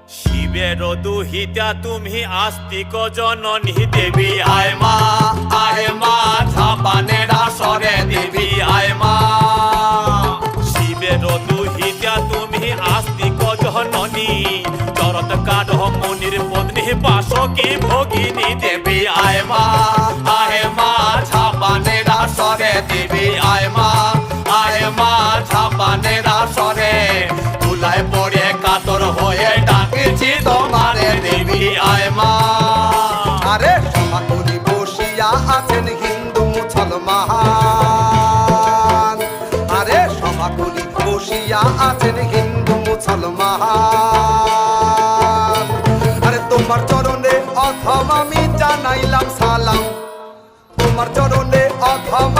শিবের দুহিতা তুমি আস্তিক জননী দেবী আয় মা ঝাপানের আসরে দেবী আয় মা। শিবের দুহিতা তুমি আস্তিক জননী চরত কাঠ মুনির পত্নী বাসকি ভগিনী দেবী আয় মা ঝাপানের আসরে দেবী আয় মা ঝাপানের আসরে তুলায় পড়ে কাতর হয়ে ডাকেছি তোমারে দেবী আয় মা। আরে সমাকুলি বসিয়া আছেন হিন্দু মুসলমান, আরে সমাকুলি বসিয়া আছেন হিন্দু মুসলমান। আরে তোমার চরণে অথম আমি জানাইলাম সালাম, তোমার চরণে অথম